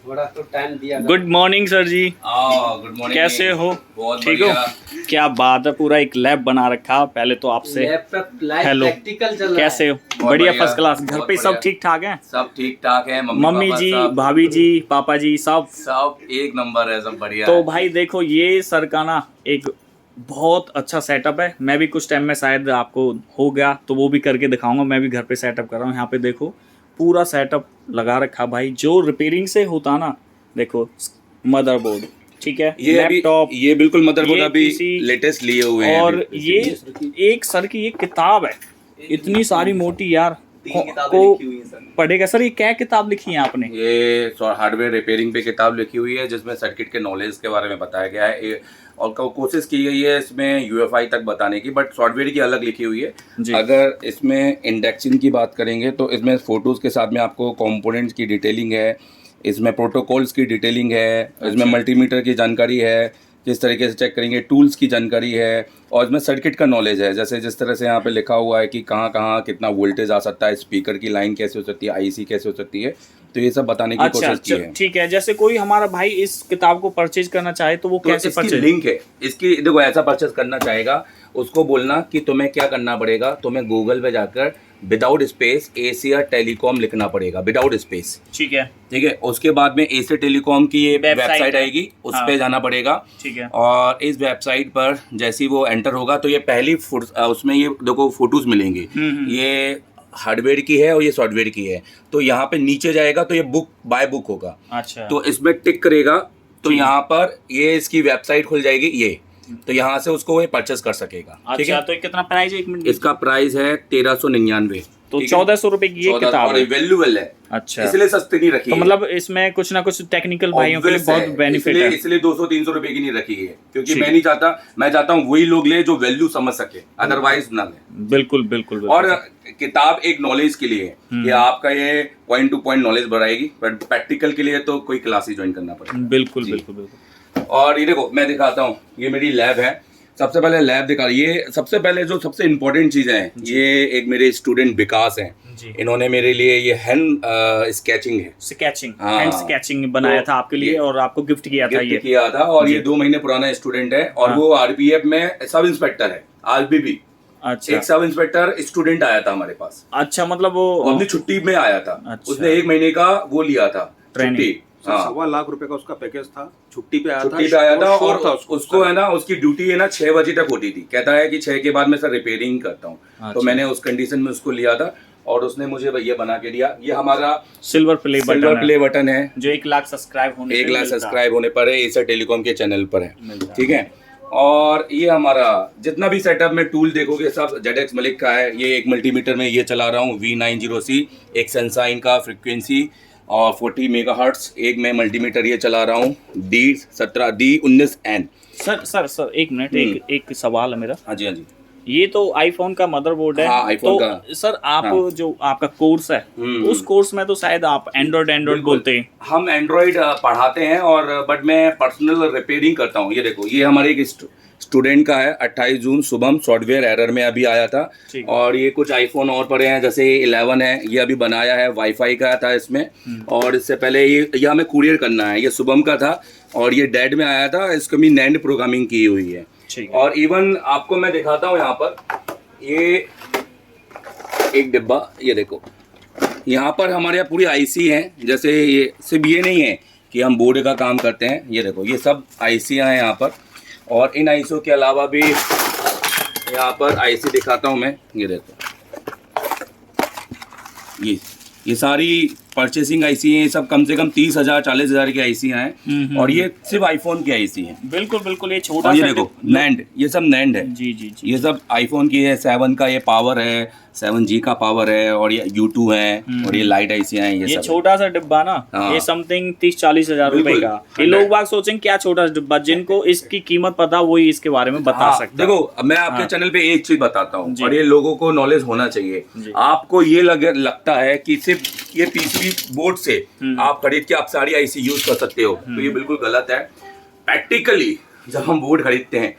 थोड़ा तो टाइम दिया। Good morning sir ji. Good morning. कैसे हो? बहुत ठीक हो? बढ़िया। क्या बात है, पूरा एक लैब बना रखा। पहले तो आपसे हेलो, प्रैक्टिकल चल रहा कैसे हो? बहुत बढ़िया, बढ़िया, फर्स्ट क्लास। घर बहुत पे सब बढ़िया। ठीक ठाक है? सब ठीक ठाक है। मम्मी पापा जी, सब भाभी जी, पापा जी सब? सब एक नंबर है, सब बढ़िया तो है। भाई देखो, ये सर का ना एक बहुत अच्छा सेटअप है। मैं भी कुछ टाइम में शायद आपको हो गया तो वो भी करके दिखाऊंगा। मैं भी घर पे सेटअप कर रहा हूँ। यहाँ पे देखो पूरा सेटअप लगा रखा भाई, जो रिपेयरिंग से होता ना। देखो मदरबोर्ड, ठीक है, ये अभी लैपटॉप, ये बिल्कुल मदरबोर्ड ये अभी PC, लेटेस्ट लिए हुए हैं और अभी। ये एक सर की ये किताब है, इतनी सारी मोटी यार। 3 किताबें को लिखी हुई हैं सर। पढ़ेगा सर, ये क्या किताब लिखी है आपने? ये हार्डवेयर रिपेयरिंग पे किताब लिखी हुई है, जिसमें सर्किट के नॉलेज के बारे में बताया गया है। और कोशिश की गई है इसमें UFI तक बताने की, बट सॉफ्टवेयर की अलग लिखी हुई है जी। अगर इसमें इंडेक्सिंग की बात करेंगे तो इसमें फोटोज के साथ में आपको कंपोनेंट्स की डिटेलिंग है, इसमें प्रोटोकॉल्स की डिटेलिंग है, इसमें मल्टीमीटर की जानकारी है, किस तरीके से चेक करेंगे, टूल्स की जानकारी है, और इसमें सर्किट का नॉलेज है। जैसे जिस तरह से यहाँ पे लिखा हुआ है कि कहाँ कहाँ कितना वोल्टेज आ सकता है, स्पीकर की लाइन कैसे हो सकती है, IC कैसे हो सकती है, तो ये सब बताने की कोशिश की है। ठीक है। जैसे कोई हमारा भाई इस किताब को परचेज करना चाहे तो वो तो कैसे इसकी परचेज? लिंक है इसकी। देखो, ऐसा परचेस करना चाहेगा उसको बोलना कि तुम्हें क्या करना पड़ेगा, तुम्हें गूगल पे जाकर विदाउट स्पेस एशिया टेलीकॉम लिखना पड़ेगा, विदाउट स्पेस। ठीक है, ठीक है, उसके बाद में एशिया टेलीकॉम की ये वेबसाइट है। आएगी, उस हाँ। पे जाना पड़ेगा। ठीक है। और इस वेबसाइट पर जैसे ही वो एंटर होगा तो ये पहली उसमें ये देखो फोटोज मिलेंगी। ये हार्डवेयर की है और ये सॉफ्टवेयर की है। तो यहाँ पे नीचे जाएगा तो ये बुक बाय बुक होगा। अच्छा। तो इसमें टिक करेगा तो यहाँ पर ये इसकी वेबसाइट खुल जाएगी ये, तो यहाँ से उसको वो परचेस कर सकेगा। ठीक अच्छा, है, तो कितना प्राइस है? 1 मिनट। इसका प्राइस है 1399। तो 1400 रुपए की ये किताब है। वैल्यूएबल है, अच्छा, इसलिए सस्ती नहीं रखी तो है। मतलब इसमें कुछ ना कुछ टेक्निकल भाइयों के लिए बहुत बेनिफिट है। इसलिए 200-300 रुपए की नहीं रखी है, क्योंकि ठीक मैं नहीं चाहता, मैं चाहता हूँ वही लोग ले जो वैल्यू समझ सके, अदरवाइज ना ले। बिल्कुल बिल्कुल बिल्कुल। और किताब एक नॉलेज के लिए है कि आपका ये पॉइंट टू पॉइंट नॉलेज बढ़ाएगी, बट प्रैक्टिकल के लिए तो कोई क्लास ही ज्वाइन करना पड़ेगा। बिल्कुल जी। बिल्कुल बिल्कुल। और ये देखो मैं दिखाता हूँ, ये मेरी लैब है। सबसे पहले लैब दिखा, ये सबसे पहले जो सबसे इम्पोर्टेंट चीज़ें हैं, ये एक मेरे स्टूडेंट विकास हैं, इन्होंने मेरे लिए ये हैंड स्केचिंग है, स्केचिंग, हाँ। हैंड स्केचिंग बनाया था आपके लिए और आपको गिफ्ट किया था। ये किया था, और ये 2 महीने पुराना स्टूडेंट है, और वो RPF में सब इंस्पेक्टर है, RBB। अच्छा, एक सब इंस्पेक्टर स्टूडेंट आया था हमारे पास। अच्छा, मतलब वो अपनी छुट्टी में आया था। अच्छा। उसने 1 महीने का वो लिया था ट्रेनिंग। छुट्टी। हाँ, 1.25 लाख रुपए का उसका पैकेज था। छुट्टी पे आया था और शौक था उसको है ना, उसकी ड्यूटी है ना 6 बजे तक होती थी। कहता है कि 6 के बाद मैं सर रिपेयरिंग करता हूँ। अच्छा। तो मैंने उस कंडीशन में उसको लिया था और उसने मुझे ये बना के दिया। ये हमारा सिल्वर प्ले बटन है जो 1 लाख सब्सक्राइब होने 1 लाख सब्सक्राइब होने पर है, एशिया टेलीकॉम के चैनल पर है। मिलता है। ठीक है, और ये हमारा जितना भी सेटअप में टूल देखोगे सब ZX Malik का है। ये एक मल्टीमीटर में ये चला रहा हूँ V90C, एक सेंसाइन का फ्रिक्वेंसी और 40 मेगाहर्ट्ज। एक मैं मल्टीमीटर ये चला रहा हूँ D17 D19N। सर 1 मिनट, एक सवाल है मेरा। हाँ जी, हाँ जी। ये तो आईफोन का मदरबोर्ड है। हाँ, iPhone तो का। सर आप हाँ। जो आपका कोर्स है उस कोर्स में तो शायद आप एंड्रॉइड बोलते हैं। हम एंड्रॉइड पढ़ाते हैं, और बट मैं पर्सनल रिपेयरिंग करता हूँ। ये देखो, ये हमारे एक स्टूडेंट का है, 28 जून शुभम, सॉफ्टवेयर एरर में अभी आया था। और ये कुछ आईफोन और पड़े हैं, जैसे 11 है, ये अभी बनाया है, वाईफाई का था इसमें। और इससे पहले ये हमें कुरियर करना है, ये शुभम का था, और ये डेड में आया था, इसको भी नैंड प्रोग्रामिंग की हुई है। और इवन आपको मैं दिखाता हूँ यहाँ पर, ये एक डिब्बा, ये देखो यहाँ पर हमारे यहाँ पूरी IC है। जैसे ये सिर्फ ये नहीं है कि हम बोर्ड का काम करते हैं, ये देखो ये सब IC हैं यहाँ पर। और इन IC के अलावा भी यहाँ पर IC दिखाता हूँ मैं, ये देखो ये सारी परचेसिंग IC हैं। ये सब कम से कम 30,000 40,000 की IC हैं, और ये सिर्फ आईफोन की IC हैं। बिल्कुल बिल्कुल। ये छोटा और ये सा देखो नैंड, ये सब नैंड है। जी जी जी। ये सब आईफोन की है। 7 का ये पावर है, 7G का पावर है, और ये U2 है, और ये लाइट IC हैं। ये सब छोटा सा डिब्बा ना, हाँ। ये समथिंग 30-40 हजार रुपए बिल्कुल। का। ये लोग बाग सोचेंगे क्या छोटा सा डिब्बा, जिनको इसकी कीमत पता वही इसके बारे में बता हाँ, सकता है। देखो मैं आपके चैनल पे एक चीज बताता हूँ, जी। और ये लोगों को नॉलेज होना चाहिए। आपको ये लगता है कि सिर्फ ये PCB बोर्ड से आप खरीद के आप सारी IC यूज कर सकते हो, तो ये बिल्कुल गलत है। प्रैक्टिकली जब हम बोर्ड खरीदते हैं,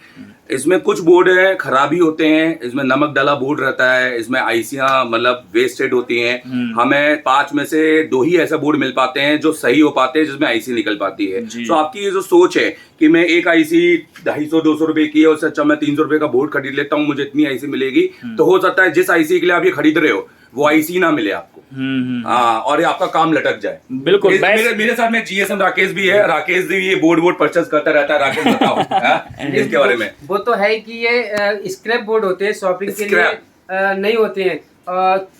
इसमें कुछ बोर्ड है खराबी होते हैं, इसमें नमक डाला बोर्ड रहता है, इसमें आईसियां मतलब वेस्टेड होती हैं। हमें 5 में से 2 ही ऐसे बोर्ड मिल पाते हैं जो सही हो पाते हैं, जिसमें आईसी निकल पाती है। तो आपकी ये जो सोच है कि मैं एक आईसी 250-200 रुपए की है, उससे अच्छा मैं 300 रुपए का बोर्ड खरीद लेता हूँ, मुझे इतनी आईसी मिलेगी, तो हो सकता है जिस आईसी के लिए आप ये खरीद रहे हो वो आईसी ना मिले आपको। हाँ, और ये आपका काम लटक जाए। बिल्कुल। मेरे साथ में जीएसएम राकेश भी है, राकेश भी ये बोर्ड परचेस करता रहता है। राकेश बताओ इसके बारे में। वो तो है कि ये स्क्रैप बोर्ड होते हैं, शॉपिंग के लिए नहीं होते हैं।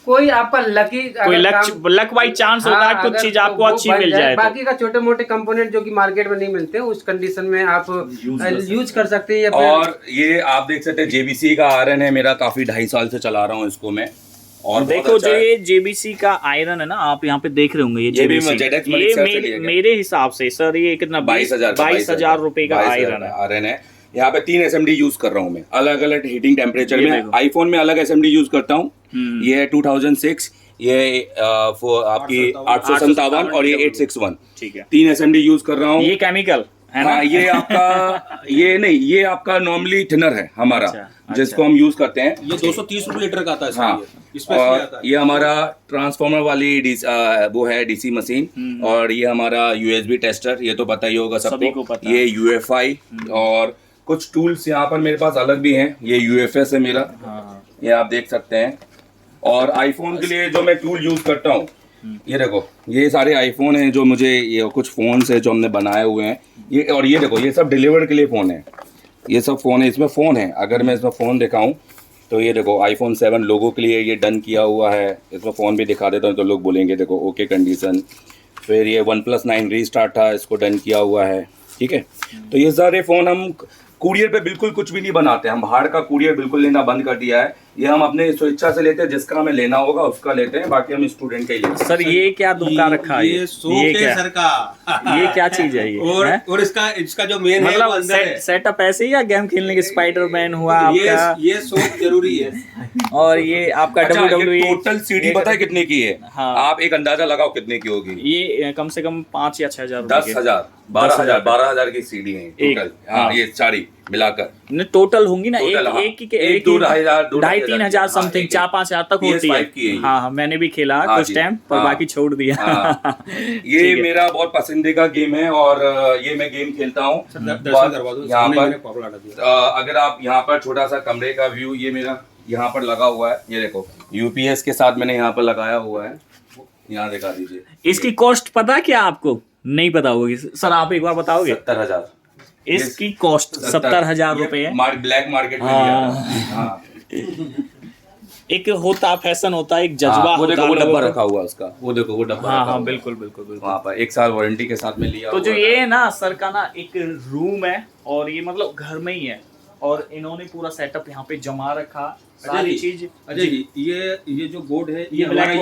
कोई आपका कोई लक बाई चांस होता है, कुछ चीज आपको अच्छी मिल जाए। बाकी का छोटे मोटे कंपोनेंट जो कि मार्केट में नहीं मिलते, उस कंडीशन में आप यूज कर सकते हैं। और ये आप देख सकते हैं जेबीसी का आयरन है मेरा, काफी 2.5 साल से चला रहा हूँ इसको मैं। और देखो जो ये जेबीसी का आयरन है ना, आप यहाँ पे देख रहे होंगे, ये जेबीसी मेरे हिसाब से सर ये कितना 22,000 रुपए का आयरन है। यहाँ पे 3 SMD यूज कर रहा हूँ मैं, अलग अलग हीटिंग टेम्परेचर में। आईफोन में अलग SMD यूज करता हूँ, ये है 2006, ये आपकी 857 और ये 861। ठीक है, 3 SMD यूज कर रहा हूँ। ये केमिकल है ना? ये आपका ये नहीं, ये आपका नॉर्मली थिनर है हमारा। अच्छा, जिसको हम यूज करते हैं। ये 230 रुपए लीटर का आता है। हाँ, और ये हमारा ट्रांसफार्मर वाली वो है डीसी मशीन, और ये हमारा यूएसबी टेस्टर, ये तो पता ही होगा सबको। पता ये यूएफआई, और कुछ टूल्स यहाँ पर मेरे पास अलग भी हैं। ये यूएफएस है मेरा, ये आप देख सकते हैं। और आईफोन के लिए जो मैं टूल यूज करता हूँ, ये देखो, ये सारे आईफोन हैं जो मुझे, ये कुछ फोन है जो हमने बनाए हुए हैं ये। और ये देखो, ये सब डिलीवर के लिए फ़ोन है, ये सब फ़ोन है, इसमें फ़ोन है। अगर मैं इसमें फ़ोन दिखाऊं तो ये देखो iPhone 7 लोगों के लिए ये डन किया हुआ है। इसमें फ़ोन भी दिखा देता हूँ तो लोग बोलेंगे देखो ओके कंडीशन। फिर ये OnePlus 9 रीस्टार्ट था, इसको डन किया हुआ है। ठीक है, तो ये सारे फ़ोन हम कुरियर पे बिल्कुल कुछ भी नहीं बनाते, हम बाहर का कुरियर बिल्कुल लेना बंद कर दिया है। ये हम अपने स्वेच्छा से लेते हैं, जिसका हमें लेना होगा उसका लेते हैं, बाकी हम स्टूडेंट का ही लेते हैं। सर ये क्या दुमका रखा है? ये क्या सर का ये क्या चीज है ये? और इसका जो मेन है वो अंदर है। सेटअप ऐसे ही या गेम खेलने के स्पाइडरमैन हुआ आपका? ये सोच जरूरी है। और ये आपका WWE टोटल सीडी पता है कितने की है? हाँ। आप एक अंदाजा लगाओ कितने की होगी? ये कम से कम 5 या 6,000, 10,000, 12,000 की सीडी है टोटल। हाँ, ये सारी मिलाकर टोटल होंगी ना, एक एक 2,500-3,000 समथिंग, 4-5 हज़ार तक होती है। हाँ, मैंने भी खेला कुछ टाइम पर, बाकी छोड़ दिया। ये मेरा बहुत पसंदीदा गेम है और ये मैं गेम खेलता हूँ यहाँ पर। अगर आप यहाँ पर छोटा सा कमरे का व्यू, ये मेरा यहाँ पर लगा हुआ है, ये देखो यूपीएस के साथ मैंने यहाँ पर लगाया हुआ है, यहाँ दिखा दीजिए। इसकी कॉस्ट पता क्या आपको? नहीं पता होगी सर, आप एक बार बताओगे? 70,000 इसकी कॉस्ट 70,000 रुपए है। ब्लैक मार्केट में हाँ। एक होता फैशन होता है, एक जज्बा वो देखो वो डब्बा रखा हुआ उसका, वो देखो वो डब्बा। हाँ, बिल्कुल वहाँ पर 1 साल वारंटी के साथ में लिया। तो जो ये ना सर का ना एक रूम है, और ये मतलब घर में ही है, और इन्होंने पूरा सेटअप यहाँ पे जमा रखा सारी चीज। अजय जी, ये जो बोर्ड है, ये हमारा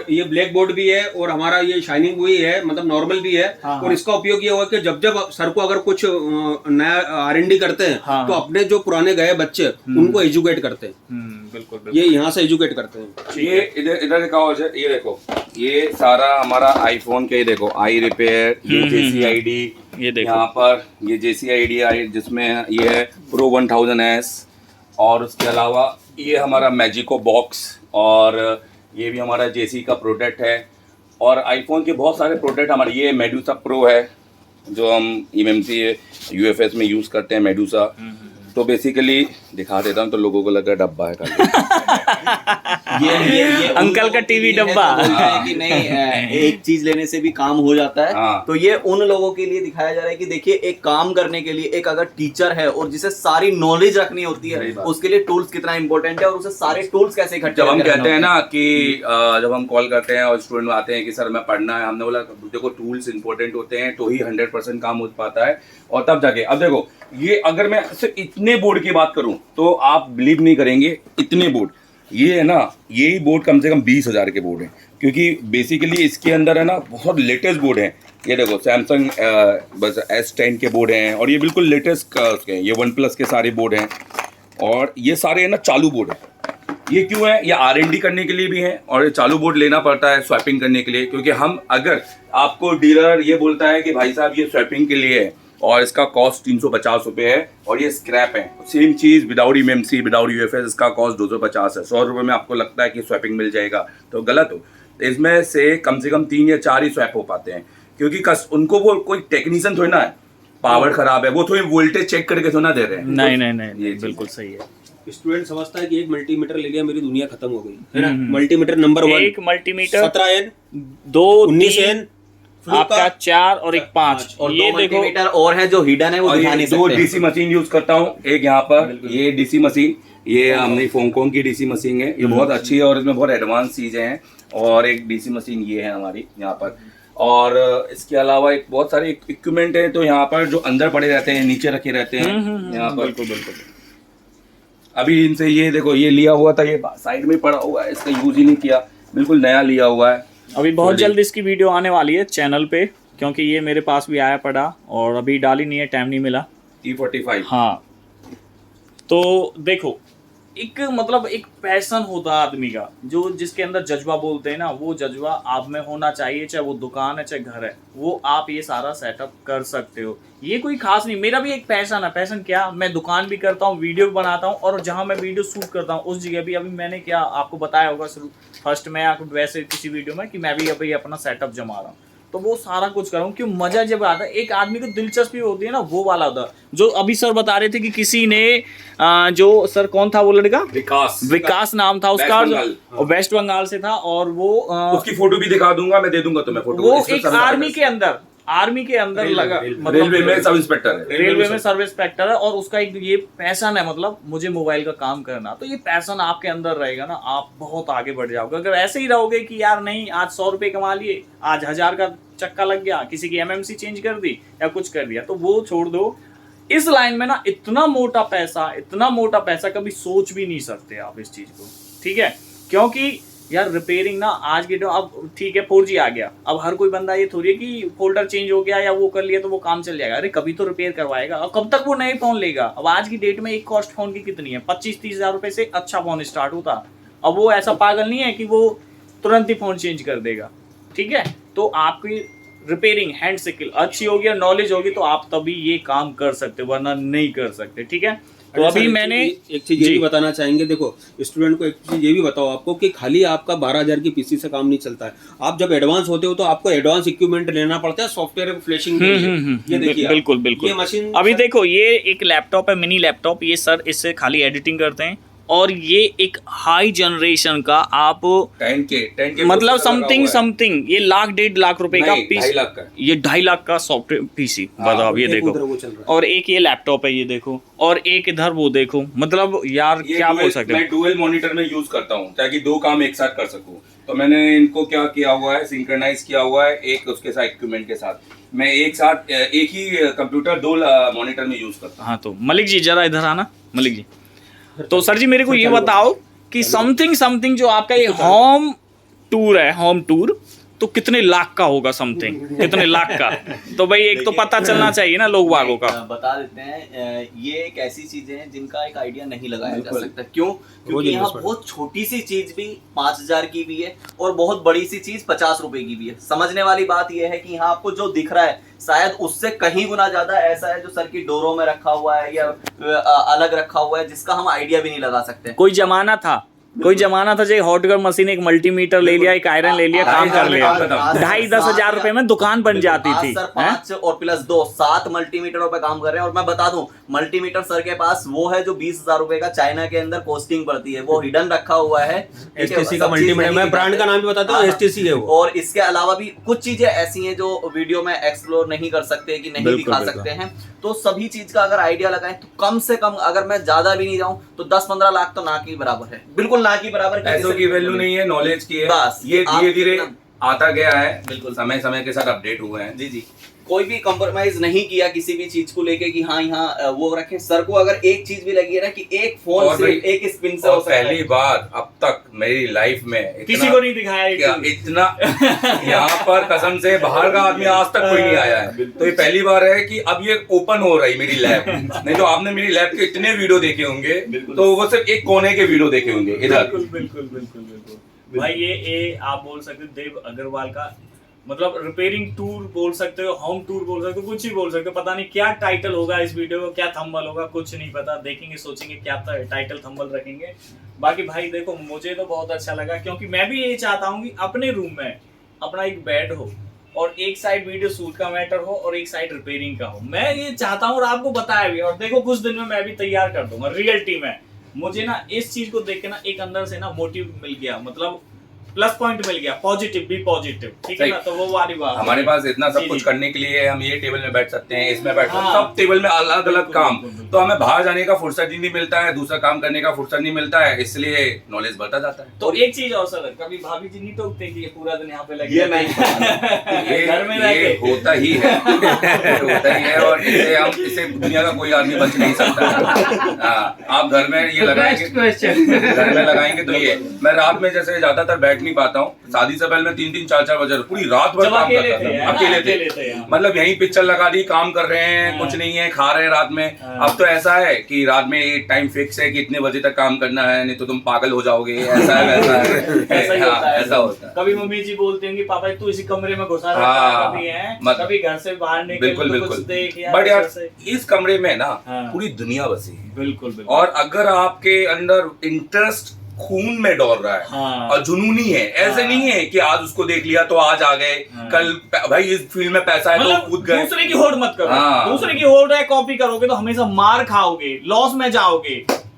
ये ब्लैक बोर्ड भी है, और हमारा ये शाइनिंग भी है, मतलब नॉर्मल भी है। और इसका उपयोग ये हुआ कि जब सर को अगर कुछ नया R&D करते हैं तो अपने जो पुराने गए बच्चे उनको एजुकेट करते हैं। बिल्कुल, ये यहाँ से एजुकेट करते हैं। ये इधर दिखाओ, ये देखो, ये सारा हमारा आईफोन के, ये देखो आई रिपेयर, ये JCID, ये देखो यहाँ पर ये JCID जिसमें ये है Pro 1000S, और उसके अलावा ये हमारा मैजिको बॉक्स, और ये भी हमारा JC का प्रोडक्ट है। और आईफोन के बहुत सारे प्रोडक्ट हमारे, ये मेडूसा प्रो है जो हम MMC UFS में यूज़ करते हैं, मेडूसा। तो बेसिकली दिखा देता हूँ तो लोगों को लगा डब्बा है खाली। ये अंकल का टीवी डब्बा है कि नहीं, एक चीज लेने से भी काम हो जाता है। हाँ। तो ये उन लोगों के लिए दिखाया जा रहा है कि देखिए, एक काम करने के लिए एक अगर टीचर है और जिसे सारी नॉलेज रखनी होती है, उसके लिए टूल्स कितना इंपॉर्टेंट है, और उसे सारे टूल्स कैसे इकट्ठे। जब हम कहते हैं ना कि जब हम कॉल करते हैं और स्टूडेंट आते हैं कि सर मैं पढ़ना है, हमने बोला देखो टूल्स इंपॉर्टेंट होते हैं तो ही 100% काम हो पाता है, और तब जाके। अब देखो, ये अगर मैं सिर्फ इतने बोर्ड की बात करूं तो आप बिलीव नहीं करेंगे, इतने बोर्ड, ये है ना, यही बोर्ड कम से कम 20,000 के बोर्ड हैं, क्योंकि बेसिकली इसके अंदर है ना बहुत लेटेस्ट बोर्ड हैं। ये देखो सैमसंग बस S10 के बोर्ड हैं, और ये बिल्कुल लेटेस्ट उसके, ये OnePlus के सारे बोर्ड हैं, और ये सारे है ना चालू बोर्ड है। ये क्यों है? ये R&D करने के लिए भी है, और ये चालू बोर्ड लेना पड़ता है स्वैपिंग करने के लिए, क्योंकि हम अगर आपको डीलर ये बोलता है कि भाई साहब ये स्वैपिंग के लिए है, और इसका कॉस्ट 350 रुपये है। और ये स्क्रैप है, सेम चीज़ विदाउट एमएमसी विदाउट यूएफएस, इसका कॉस्ट 250 है। 100 रुपये में आपको लगता है कि स्वैपिंग मिल जाएगा तो गलत हो। तो इसमें से कम 3 या 4 ही स्वैप हो पाते हैं, क्योंकि उनको वो कोई टेक्नीशियन थोड़ी ना है, पावर खराब है, वो थोड़ी वोल्टेज चेक करके थोड़ा दे रहे हैं। नहीं, ये बिल्कुल सही है। स्टूडेंट समझता है कि एक मल्टीमीटर ले लिया मेरी दुनिया खत्म हो गई, है ना। मल्टीमीटर नंबर 1 एक मल्टीमीटर 17N 2 19N आपका 4 और एक 5 और ये दो देखो मल्टीमीटर और है जो हिडन है, वो और दिखा ये नहीं 2 सकते। डीसी मशीन यूज करता हूँ, एक यहाँ पर ये डीसी मशीन, ये हमने फोंकोंग की डीसी मशीन है, ये बहुत अच्छी है और इसमें बहुत एडवांस चीजें हैं। और एक डीसी मशीन ये है हमारी यहाँ पर। और इसके अलावा एक बहुत सारे इक्विपमेंट हैं तो यहाँ पर जो अंदर पड़े रहते हैं, नीचे रखे रहते हैं यहाँ पर। बिल्कुल। अभी इनसे ये देखो, ये लिया हुआ था, ये साइड में पड़ा हुआ है, इसका यूज ही नहीं किया, बिल्कुल नया लिया हुआ है। अभी बहुत जल्द इसकी वीडियो आने वाली है चैनल पे, क्योंकि ये मेरे पास भी आया पड़ा और अभी डाली नहीं है, टाइम नहीं मिला। E45 हाँ, तो देखो एक मतलब एक पैशन होता है आदमी का, जो जिसके अंदर जज्बा बोलते हैं ना, वो जज्बा आप में होना चाहिए, चाहे वो दुकान है चाहे घर है, वो आप ये सारा सेटअप कर सकते हो। ये कोई खास नहीं, मेरा भी एक पैशन है। पैशन क्या, मैं दुकान भी करता हूँ, वीडियो भी बनाता हूँ, और जहाँ मैं वीडियो शूट करता हूँ उस जगह भी अभी मैंने क्या आपको बताया होगा फर्स्ट में आपको वैसे किसी वीडियो में कि मैं भी अभी अपना सेटअप जमा रहा हूँ, तो वो सारा कुछ करूँ। क्यों, मजा जब आता है, एक आदमी को दिलचस्पी होती है ना, वो वाला होता है। जो अभी सर बता रहे थे कि किसी ने जो सर कौन था वो लड़का, विकास नाम था उसका, वेस्ट बंगाल से था, और वो उसकी फोटो भी दिखा दूंगा, मैं दे दूंगा तुम्हें फोटो। वो एक आर्मी के अंदर लगा, मतलब रेलवे में सब इंस्पेक्टर है, रेलवे में सर्विस इंस्पेक्टर है, और उसका एक ये पैशन है, मतलब मुझे मोबाइल का काम करना। तो ये पैशन आपके अंदर रहेगा ना, आप बहुत आगे बढ़ जाओगे। अगर ऐसे ही रहोगे कि यार नहीं, आज 100 रुपए कमा लिए, आज 1000 का चक्का लग गया, किसी की एमएमसी चेंज कर दी या कुछ कर दिया, तो वो छोड़ दो। इस लाइन में ना इतना मोटा पैसा कभी सोच भी नहीं सकते आप इस चीज को, ठीक है। क्योंकि यार रिपेयरिंग ना आज के अब ठीक है 4G आ गया, अब हर कोई बंदा ये थोड़ी है कि फोल्डर चेंज हो गया या वो कर लिया तो वो काम चल जाएगा। अरे कभी तो रिपेयर करवाएगा, और कब तक वो नए फोन लेगा। अब आज की डेट में एक कॉस्ट फोन की कितनी है, 25-30 हज़ार रुपए से अच्छा फोन स्टार्ट होता। अब वो ऐसा पागल नहीं है कि वो तुरंत ही फोन चेंज कर देगा, ठीक है। तो आपकी रिपेयरिंग हैंड स्किल अच्छी होगी और नॉलेज होगी तो आप तभी ये काम कर सकते, वरना नहीं कर सकते, ठीक है। तो अभी मैंने एक चीज ये भी बताना चाहेंगे, देखो स्टूडेंट को एक चीज ये भी बताओ आपको कि खाली आपका 12,000 की पीसी से काम नहीं चलता है। आप जब एडवांस होते हो तो आपको एडवांस इक्विपमेंट लेना पड़ता है सॉफ्टवेयर फ्लैशिंग के लिए। ये देखिए बिल्कुल ये मशीन अभी देखो, ये एक लैपटॉप है, मिनी लैपटॉप, ये सर इससे खाली एडिटिंग करते हैं, और ये एक हाई जनरेशन का आप 10K मतलब समथिंग ये 1.5 लाख रुपए का पीस, 2.5 लाख का, ये 2.5 लाख का सॉफ्टवेयर पीसी, बताओ। ये देखो, और एक ये लैपटॉप है, ये देखो, और एक इधर वो देखो, मतलब यार क्या बोल सकते हैं। मैं डुअल मॉनिटर में यूज करता हूँ ताकि 2 काम एक साथ कर सकूँ। तो मैंने इनको क्या किया हुआ है, सिंक्रोनाइज किया हुआ है एक उसके साथ इक्विपमेंट के साथ। मैं एक साथ एक ही कंप्यूटर 2 मॉनिटर में यूज करता हूँ। हाँ, तो मलिक जी जरा इधर आना, मलिक जी। तो सर जी मेरे को ये बताओ कि समथिंग जो आपका ये होम टूर तो कितने लाख का होगा, कितने लाख का। तो भाई एक तो पता चलना चाहिए ना लोग वागों का। बता देते हैं, ये एक ऐसी चीजें हैं जिनका एक आइडिया नहीं लगाया जा सकता। क्यों? क्योंकि यहाँ बहुत छोटी सी चीज भी 5,000 की भी है और बहुत बड़ी सी चीज 50 रुपए की भी है। समझने वाली बात यह है कि यहाँ आपको जो दिख रहा है शायद उससे कहीं गुना ज्यादा ऐसा है जो सर की डोरों में रखा हुआ है या अलग रखा हुआ है, जिसका हम आइडिया भी नहीं लगा सकते। कोई जमाना था जो हॉटगर मशीन, एक मल्टीमीटर ले लिया, एक आयरन ले लिया, काम कर लिया, 2,500-10 हज़ार रुपए में दुकान बन जाती थी। सर 5 और प्लस 2 7 मल्टीमीटरों पे काम कर रहे हैं। और मैं बता दूं, मल्टीमीटर सर के पास वो है जो 20,000 रुपए का चाइना के अंदर कॉस्टिंग पड़ती है, वो हिडन रखा हुआ है। एसटीसी का मल्टीमीटर, मैं ब्रांड का नाम भी बताता हूँ, एसटीसी है वो। और इसके अलावा भी कुछ चीजें ऐसी हैं जो वीडियो में एक्सप्लोर नहीं कर सकते, कि नहीं दिखा सकते हैं। तो सभी चीज का अगर आइडिया लगाएं तो कम से कम, अगर मैं ज्यादा भी नहीं जाऊं तो 10-15 लाख तो ना की बराबर है, बिल्कुल ना की बराबर। पैसों की वैल्यू नहीं है, नॉलेज की है। बस ये धीरे-धीरे आता गया है, बिल्कुल समय के साथ अपडेट हुए हैं। जी। कोई भी कॉम्प्रोमाइज नहीं किया किसी भी चीज को लेके कि हाँ यहाँ वो रखें। सर को अगर एक चीज भी लगी है ना कि एक फोन सिर्फ एक स्पिन से हो सकता है। पहली बार अब तक मेरी लाइफ में किसी को नहीं दिखाया इतना यहाँ पर कसम से बाहर का आदमी आज तक कोई नहीं आया है। तो ये पहली बार है कि अब ये ओपन हो रही मेरी लैब। नहीं तो आपने मेरी लैब के इतने वीडियो देखे होंगे, तो वो सिर्फ एक कोने के वीडियो देखे होंगे इधर। बिल्कुल भाई, ये आप बोल सकते देव अग्रवाल का मतलब रिपेयरिंग टूर बोल सकते हो, होम टूर बोल सकते हो, कुछ ही बोल सकते हो। पता नहीं क्या टाइटल होगा इस वीडियो को, क्या थंबनेल होगा, कुछ नहीं पता। देखेंगे सोचेंगे क्या टाइटल थंबनेल रखेंगे। बाकी भाई देखो मुझे तो बहुत अच्छा लगा, क्योंकि मैं भी ये चाहता हूँ कि अपने रूम में अपना एक बेड हो और एक साइड वीडियो शूट का मैटर हो और एक साइड रिपेयरिंग का हो। मैं ये चाहता हूँ और आपको बताया भी, और देखो कुछ दिन में मैं भी तैयार कर दूंगा रियलिटी में। मुझे ना इस चीज को देख के ना एक अंदर से ना मोटिव मिल गया, मतलब प्लस पॉइंट मिल गया, पॉजिटिव भी पॉजिटिव, ठीक है ना। तो वो वाली बात हमारे पास इतना सब जी, कुछ जी। करने के लिए हम ये टेबल में बैठ सकते हैं, इसमें बैठ सकते हैं, हाँ। सब टेबल में अलग अलग बिल्कुल, काम। बिल्कुल, बिल्कुल। तो हमें बाहर जाने का फुर्सत ही नहीं मिलता है, दूसरा काम करने का फुर्सत नहीं मिलता है, इसलिए नॉलेज बढ़ता जाता है। तो एक चीज और सर, कभी भाभी जी नहीं टोकते कि ये पूरा दिन यहाँ पे लगे ये मैं ये घर में रह ये के होता ही है होता ही है, और इसे दुनिया का कोई आदमी बच नहीं सकता। हाँ, आप घर में ये लगाएंगे, Next question. घर में लगाएंगे तो ये मैं रात में जैसे ज्यादातर बैठ नहीं पाता हूँ। शादी से पहले मैं 3-3, 4-4 बजे पूरी रात भर जब काम अकेले करता थे, था, है ना? अकेले अकेले थे। थे, हाँ। मतलब यही पिक्चर लगा दी, काम कर रहे हैं, हाँ। कुछ नहीं है, खा रहे हैं रात में। हाँ। अब तो ऐसा है कि रात में एक टाइम फिक्स है कि इतने बजे तक काम करना है, नहीं तो तुम पागल हो जाओगे, ऐसा है वैसा ऐसा ही है। होता हाँ, है। ऐसा होता है। कभी मम्मी जी बोलती होंगी पापा तू इसी कमरे में घुसा रहता हाँ, है, कभी है मत- कभी घर से बाहर निकल बिल्कुल तो कुछ बिल्कुल। देख बट यार ऐसे। इस कमरे में ना हाँ। पूरी दुनिया बसी है, बिल्कुल बिल्कुल। और अगर आपके अंदर इंटरेस्ट खून में दौड़ रहा है हाँ। और जुनूनी है, ऐसे हाँ। नहीं है कि आज उसको देख लिया तो आज आ गए, हाँ। कल भाई इस फील्ड में पैसा है तो मतलब कूद गए। दूसरे की होड़ मत करो। हाँ। दूसरे की होड़ है कॉपी करोगे तो हमेशा मार खाओगे, लॉस में जाओगे।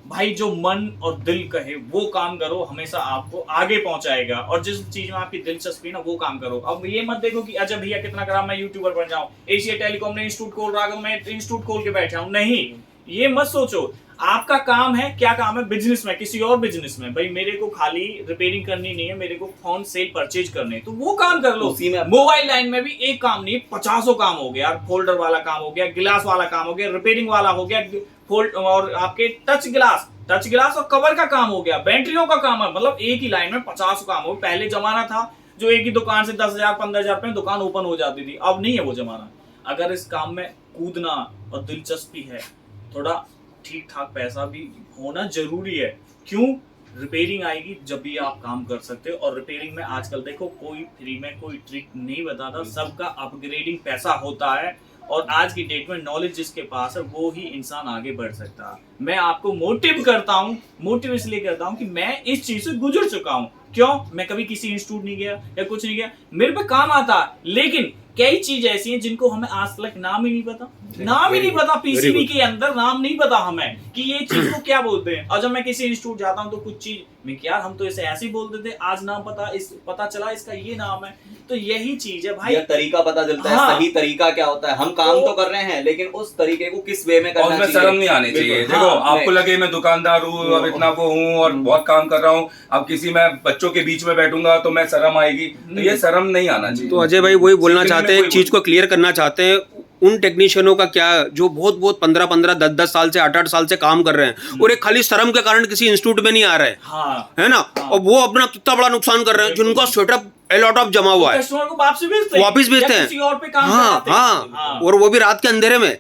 भाई जो मन और दिल कहे वो काम करो, हमेशा आपको आगे पहुंचाएगा। और जिस चीज में आपकी दिलचस्पी ना वो काम करो। अब ये मत देखो कि अच्छा भैया कितना करा मैं यूट्यूबर बन जाऊं, एशिया टेलीकॉम ने इंस्टीट्यूट खोल रहा है मैं इंस्टीट्यूट खोल के बैठा हूं। नहीं, ये मत सोचो। आपका काम है, क्या काम है बिजनेस में, किसी और बिजनेस में। भाई मेरे को खाली रिपेयरिंग करनी नहीं है, मेरे को फोन सेल परचेज करने, तो वो काम कर लो। उसी में मोबाइल लाइन में भी एक काम नहीं, 50 काम हो गया। फोल्डर वाला काम हो गया, गिलास वाला काम हो गया, रिपेयरिंग वाला हो गया, फोल्ड और आपके टच गिलास और कवर का काम हो गया, बैटरियों का काम है। मतलब एक ही लाइन में 50 काम हो। पहले जमाना था जो एक ही दुकान से 10,000 15,000 पे दुकान ओपन हो जाती थी, अब नहीं है वो जमाना। अगर इस काम में कूदना और दिलचस्पी है, थोड़ा ठीक ठाक पैसा भी होना जरूरी है। क्यों? रिपेयरिंग आएगी जब भी आप काम कर सकते हो। और रिपेयरिंग में आजकल देखो कोई फ्री में कोई ट्रिक नहीं बताता, सबका अपग्रेडिंग पैसा होता है। और आज की डेट में नॉलेज जिसके पास है वो ही इंसान आगे बढ़ सकता है। मैं आपको मोटिव करता हूँ, मोटिव इसलिए करता हूँ कि मैं इस चीज से गुजर चुका हूँ। क्यों? मैं कभी किसी इंस्टीट्यूट नहीं गया या कुछ नहीं गया, मेरे पे काम आता है। लेकिन कई चीज ऐसी हैं जिनको हमें आज तक नाम ही नहीं पता, नाम ही नहीं पता। पीसीबी के अंदर नाम नहीं पता हमें कि ये चीज को क्या बोलते हैं। और जब मैं किसी इंस्टीट्यूट जाता हूँ तो कुछ चीज मैं क्या हम तो इसे ऐसे ही बोलते थे, आज नाम पता चला इसका ये नाम है। तो यही चीज है भाई, यह तरीका पता चलता है, हाँ। सही तरीका क्या होता है। हम काम तो कर रहे हैं लेकिन उस तरीके को किस वे में और करना उसमें चाहिए। शर्म नहीं आनी चाहिए। बिल्कुल। देखो हाँ, आपको नहीं। लगे मैं दुकानदार हूँ और इतना वो हूँ और बहुत काम कर रहा हूँ, अब किसी में बच्चों के बीच में बैठूंगा तो मैं शर्म आएगी, तो ये शर्म नहीं आना चाहिए। तो अजय भाई वही बोलना सीखने में चाहते हैं, कोई एक चीज को क्लियर करना चाहते हैं उन टेक्नीशियनों का क्या, जो बहुत 15-15 10-10 साल से 8-8 साल से काम कर रहे हैं और एक खाली शर्म के कारण किसी इंस्टीट्यूट में नहीं आ रहे, हाँ, है ना। और वो अपना कितना बड़ा नुकसान कर रहे हैं, जिनका सेटअप अलॉट ऑफ जमा हुआ है, कस्टमर को वापस भेजते वापिस या किसी और पे काम हाँ कराते हैं। हाँ, और वो भी रात के अंधेरे में।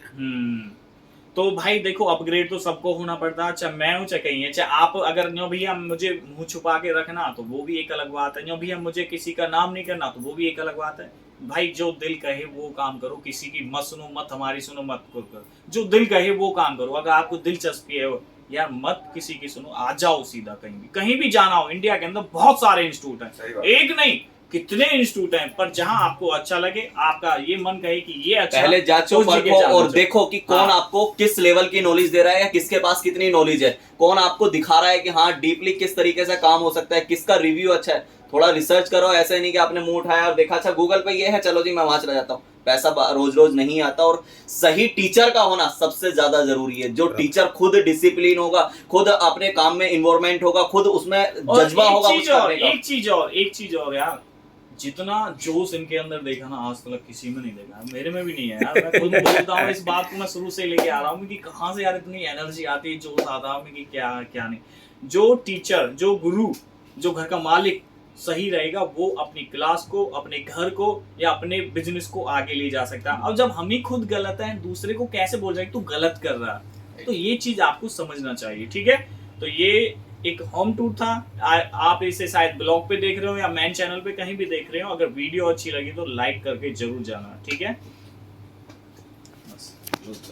तो भाई देखो अपग्रेड तो सबको होना पड़ता है, चाहे मैं हूँ चाहे कहीं है, चाहे आप। अगर न्यो भैया मुझे मुंह छुपा के रखना तो वो भी एक अलग बात है, न्यो भैया मुझे किसी का नाम नहीं करना तो वो भी एक अलग बात है। भाई जो दिल कहे वो काम करो, किसी की मत सुनो, मत हमारी सुनो, मत करो। जो दिल कहे वो काम करो। अगर आपको दिलचस्पी है यार, मत किसी की सुनो, आ जाओ सीधा। कहीं भी जाना हो, इंडिया के अंदर बहुत सारे इंस्टीट्यूट हैं, एक नहीं कितने इंस्टीट्यूट हैं, पर जहां आपको अच्छा लगे, आपका ये मन कहे कि ये अच्छा, पहले जांचो उस जगह परखो जाना और चाहिए। देखो कि कौन हाँ। आपको किस लेवल की नॉलेज दे रहा है या किसके पास कितनी नॉलेज है, कौन आपको दिखा रहा है कि हाँ डीपली किस तरीके से काम हो सकता है, किसका रिव्यू अच्छा है। थोड़ा रिसर्च करो, ऐसे नहीं कि आपने मुंह उठाया और देखा अच्छा गूगल पे ये है चलो जी मैं वहां चला जाता हूँ। पैसा रोज रोज नहीं आता और सही टीचर का होना सबसे ज्यादा जरूरी है। जो टीचर खुद डिसिप्लिन होगा, खुद अपने काम में इन्वॉल्वमेंट होगा, खुद उसमें जज्बा होगा उस करने का। एक चीज और यार, जितना जोश इनके अंदर देखा ना आज तक किसी में नहीं देखा, मेरे में भी नहीं है यार। मैं खुद बोलता हूँ, इस बात को मैं शुरू से लेके आ रहा हूँ कि कहाँ से यार इतनी एनर्जी आती है, जोश आता है कि क्या क्या नहीं। जो टीचर, जो गुरु, जो घर का मालिक सही रहेगा वो अपनी क्लास को, अपने घर को या अपने बिजनेस को आगे ले जा सकता है। अब जब हम ही खुद गलत है, दूसरे को कैसे बोल जाए तू गलत कर रहा है, तो ये चीज आपको समझना चाहिए। ठीक है, तो ये एक होम टूर था। आप इसे शायद ब्लॉग पे देख रहे हो या मेन चैनल पे कहीं भी देख रहे हो। अगर वीडियो अच्छी लगी तो लाइक करके जरूर जाना, ठीक है। बस।